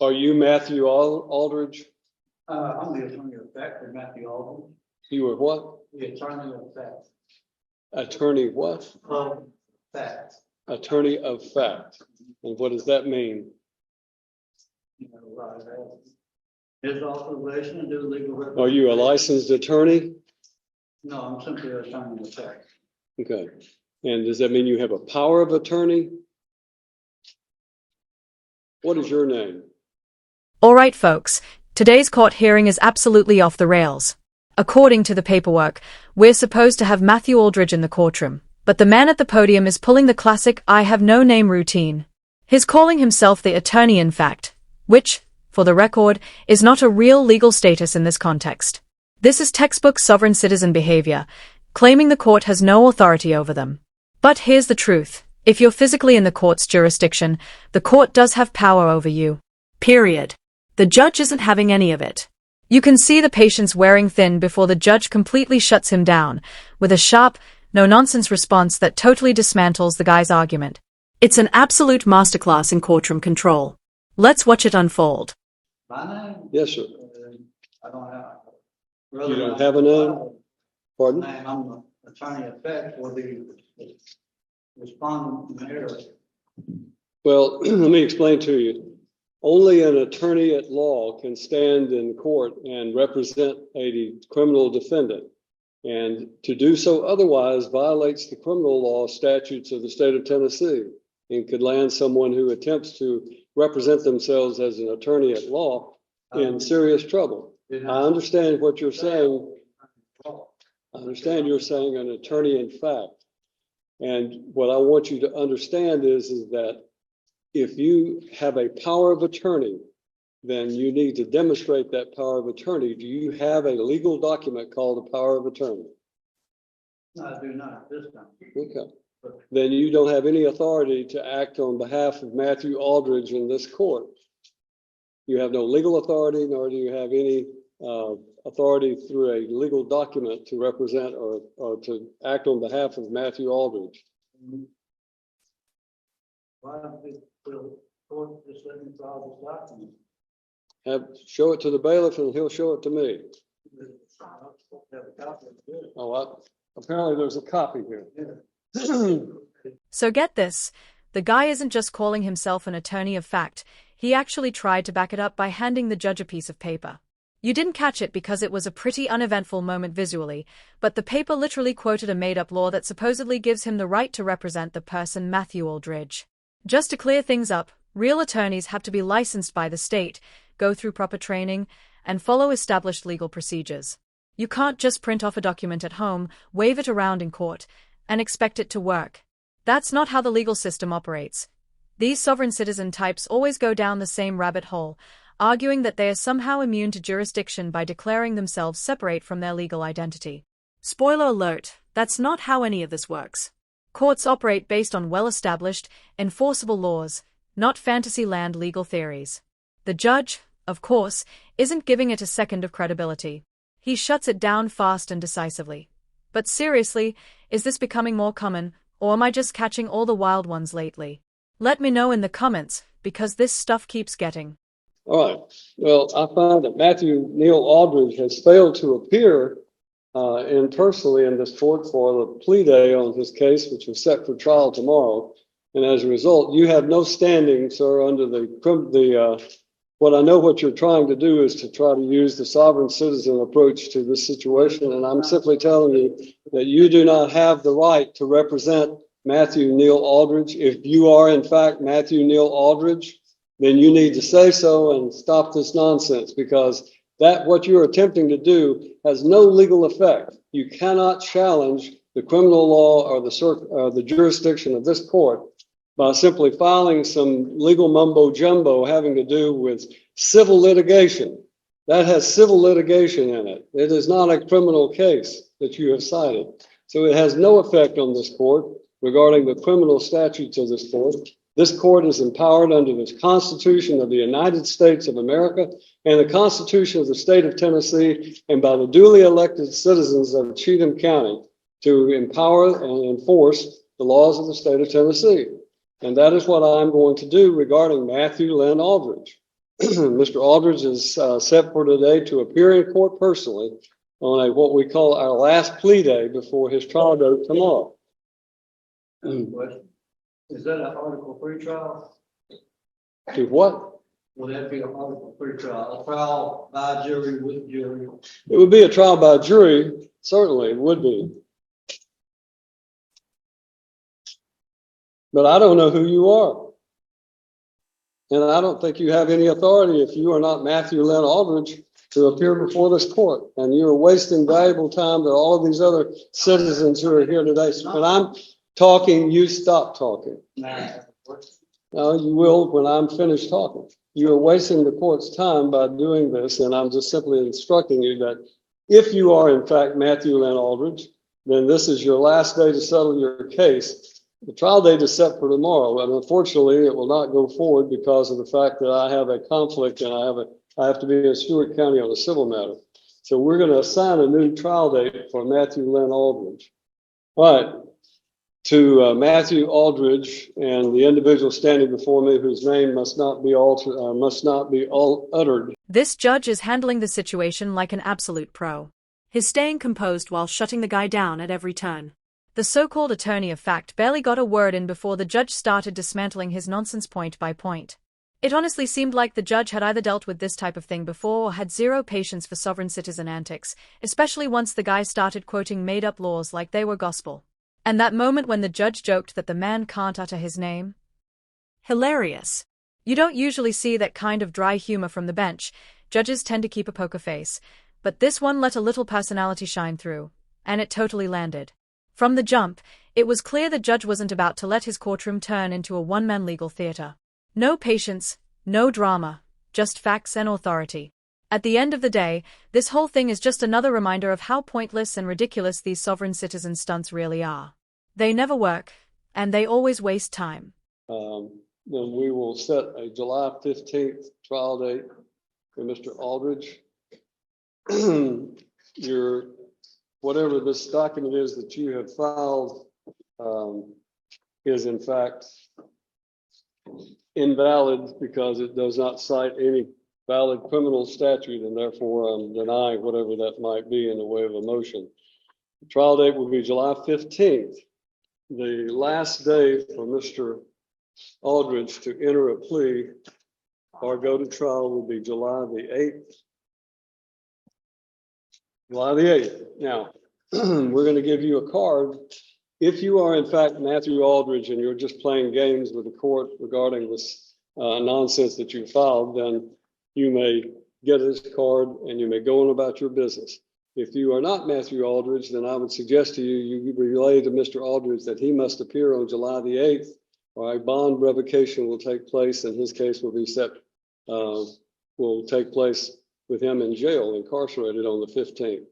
Are you Matthew Aldridge? I'm the attorney of fact for Matthew Aldridge. You were what? The attorney of fact. Attorney what? Of fact. Attorney of fact. And what does that mean? You know, his authorization to do legal representation. Are you a licensed attorney? No, I'm simply an attorney of fact. Okay. And does that mean you have a power of attorney? What is your name? All right, folks. Today's court hearing is absolutely off the rails. According to the paperwork, we're supposed to have Matthew Aldridge in the courtroom, but the man at the podium is pulling the classic I have no name routine. He's calling himself the attorney in fact, which, for the record, is not a real legal status in this context. This is textbook sovereign citizen behavior, claiming the court has no authority over them. But here's the truth. If you're physically in the court's jurisdiction, the court does have power over you. Period. The judge isn't having any of it. You can see the patience wearing thin before the judge completely shuts him down, with a sharp, no-nonsense response that totally dismantles the guy's argument. It's an absolute masterclass in courtroom control. Let's watch it unfold. My name? Yes, sir. I don't have. You don't have a name? Pardon? I'm the attorney of fact for the respondent mayor. Well, let me explain to you. Only an attorney at law can stand in court and represent a criminal defendant. And to do so otherwise violates the criminal law statutes of the state of Tennessee and could land someone who attempts to represent themselves as an attorney at law in serious trouble. I understand what you're saying. I understand you're saying an attorney in fact. And what I want you to understand is that if you have a power of attorney, then you need to demonstrate that power of attorney. Do you have a legal document called a power of attorney? No, I do not at this time. Okay. Then you don't have any authority to act on behalf of Matthew Aldridge in this court. You have no legal authority, nor do you have any authority through a legal document to represent or to act on behalf of Matthew Aldridge. Why don't the court just let me file this document? Show it to the bailiff and he'll show it to me. Have a copy of it. Oh, apparently there's a copy here. So get this. The guy isn't just calling himself an attorney of fact. He actually tried to back it up by handing the judge a piece of paper. You didn't catch it because it was a pretty uneventful moment visually, but the paper literally quoted a made-up law that supposedly gives him the right to represent the person Matthew Aldridge. Just to clear things up, real attorneys have to be licensed by the state, go through proper training, and follow established legal procedures. You can't just print off a document at home, wave it around in court, and expect it to work. That's not how the legal system operates. These sovereign citizen types always go down the same rabbit hole, arguing that they are somehow immune to jurisdiction by declaring themselves separate from their legal identity. Spoiler alert, that's not how any of this works. Courts operate based on well-established, enforceable laws, not fantasyland legal theories. The judge, of course, isn't giving it a second of credibility. He shuts it down fast and decisively. But seriously, is this becoming more common, or am I just catching all the wild ones lately? Let me know in the comments, because this stuff keeps getting. All right. Well, I find that Matthew Neal Aldridge has failed to appear personally in this court for the plea day on his case, which is set for trial tomorrow. And as a result, you have no standing, sir, under what I know what you're trying to do is to try to use the sovereign citizen approach to this situation. And I'm simply telling you that you do not have the right to represent Matthew Neal Aldridge. If you are, in fact, Matthew Neal Aldridge, then you need to say so and stop this nonsense, because what you're attempting to do has no legal effect. You cannot challenge the criminal law or the jurisdiction of this court by simply filing some legal mumbo jumbo having to do with civil litigation. That has civil litigation in it. It is not a criminal case that you have cited. So it has no effect on this court regarding the criminal statutes of this court. This court is empowered under the Constitution of the United States of America and the Constitution of the state of Tennessee and by the duly elected citizens of Cheatham County to empower and enforce the laws of the state of Tennessee. And that is what I'm going to do regarding Matthew Lynn Aldridge. Mr. Aldridge is set for today to appear in court personally on what we call our last plea day before his trial date tomorrow. Question. Is that an article pre-trial? To what? Will that be an article pre-trial? A trial by jury with jury? It would be a trial by jury, certainly it would be. But I don't know who you are. And I don't think you have any authority if you are not Matthew Lynn Aldridge to appear before this court. And you're wasting valuable time to all of these other citizens who are here today. So when I'm talking, you stop talking. No, you will when I'm finished talking. You are wasting the court's time by doing this, and I'm just simply instructing you that if you are in fact Matthew Lynn Aldridge, then this is your last day to settle your case. The trial date is set for tomorrow, and unfortunately it will not go forward because of the fact that I have a conflict and I have to be in Stewart County on a civil matter. So we're going to assign a new trial date for Matthew Lynn Aldridge. All right. To Matthew Aldridge and the individual standing before me whose name must not be uttered. This judge is handling the situation like an absolute pro. He's staying composed while shutting the guy down at every turn. The so-called attorney of fact barely got a word in before the judge started dismantling his nonsense point by point. It honestly seemed like the judge had either dealt with this type of thing before or had zero patience for sovereign citizen antics, especially once the guy started quoting made-up laws like they were gospel. And that moment when the judge joked that the man can't utter his name? Hilarious. You don't usually see that kind of dry humor from the bench. Judges tend to keep a poker face. But this one let a little personality shine through. And it totally landed. From the jump, it was clear the judge wasn't about to let his courtroom turn into a one-man legal theater. No patience, no drama, just facts and authority. At the end of the day, this whole thing is just another reminder of how pointless and ridiculous these sovereign citizen stunts really are. They never work, and they always waste time. Then we will set a July 15th trial date for Mr. Aldridge. Whatever this document is that you have filed is in fact invalid because it does not cite any valid criminal statute, and therefore I'm denying whatever that might be in the way of a motion. The trial date will be July 15th. The last day for Mr. Aldridge to enter a plea or go to trial will be July the 8th. July the 8th. Now, we're going to give you a card. If you are in fact Matthew Aldridge and you're just playing games with the court regarding this nonsense that you filed, then you may get this card and you may go on about your business. If you are not Matthew Aldridge, then I would suggest to you, you relay to Mr. Aldridge that he must appear on July the 8th, or a bond revocation will take place, and his case will be will take place with him in jail, incarcerated on the 15th.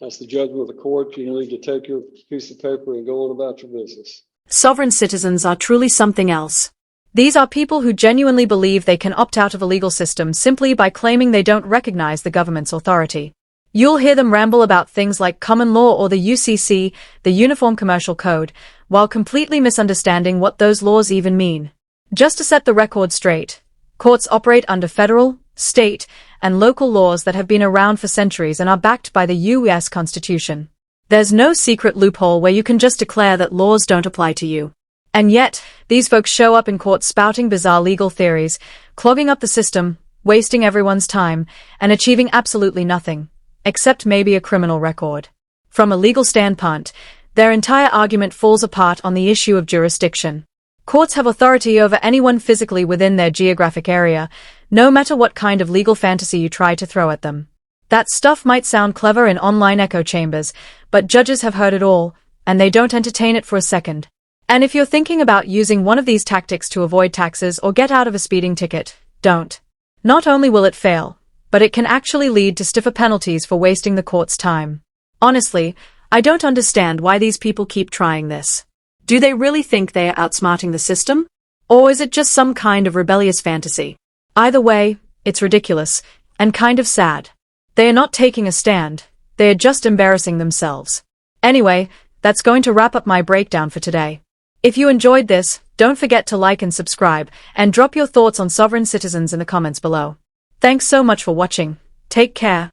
That's the judgment of the court. You need to take your piece of paper and go on about your business. Sovereign citizens are truly something else. These are people who genuinely believe they can opt out of a legal system simply by claiming they don't recognize the government's authority. You'll hear them ramble about things like common law or the UCC, the Uniform Commercial Code, while completely misunderstanding what those laws even mean. Just to set the record straight, courts operate under federal, state, and local laws that have been around for centuries and are backed by the U.S. Constitution. There's no secret loophole where you can just declare that laws don't apply to you. And yet, these folks show up in court spouting bizarre legal theories, clogging up the system, wasting everyone's time, and achieving absolutely nothing, except maybe a criminal record. From a legal standpoint, their entire argument falls apart on the issue of jurisdiction. Courts have authority over anyone physically within their geographic area, no matter what kind of legal fantasy you try to throw at them. That stuff might sound clever in online echo chambers, but judges have heard it all, and they don't entertain it for a second. And if you're thinking about using one of these tactics to avoid taxes or get out of a speeding ticket, don't. Not only will it fail, but it can actually lead to stiffer penalties for wasting the court's time. Honestly, I don't understand why these people keep trying this. Do they really think they are outsmarting the system? Or is it just some kind of rebellious fantasy? Either way, it's ridiculous, and kind of sad. They are not taking a stand, they are just embarrassing themselves. Anyway, that's going to wrap up my breakdown for today. If you enjoyed this, don't forget to like and subscribe, and drop your thoughts on sovereign citizens in the comments below. Thanks so much for watching. Take care.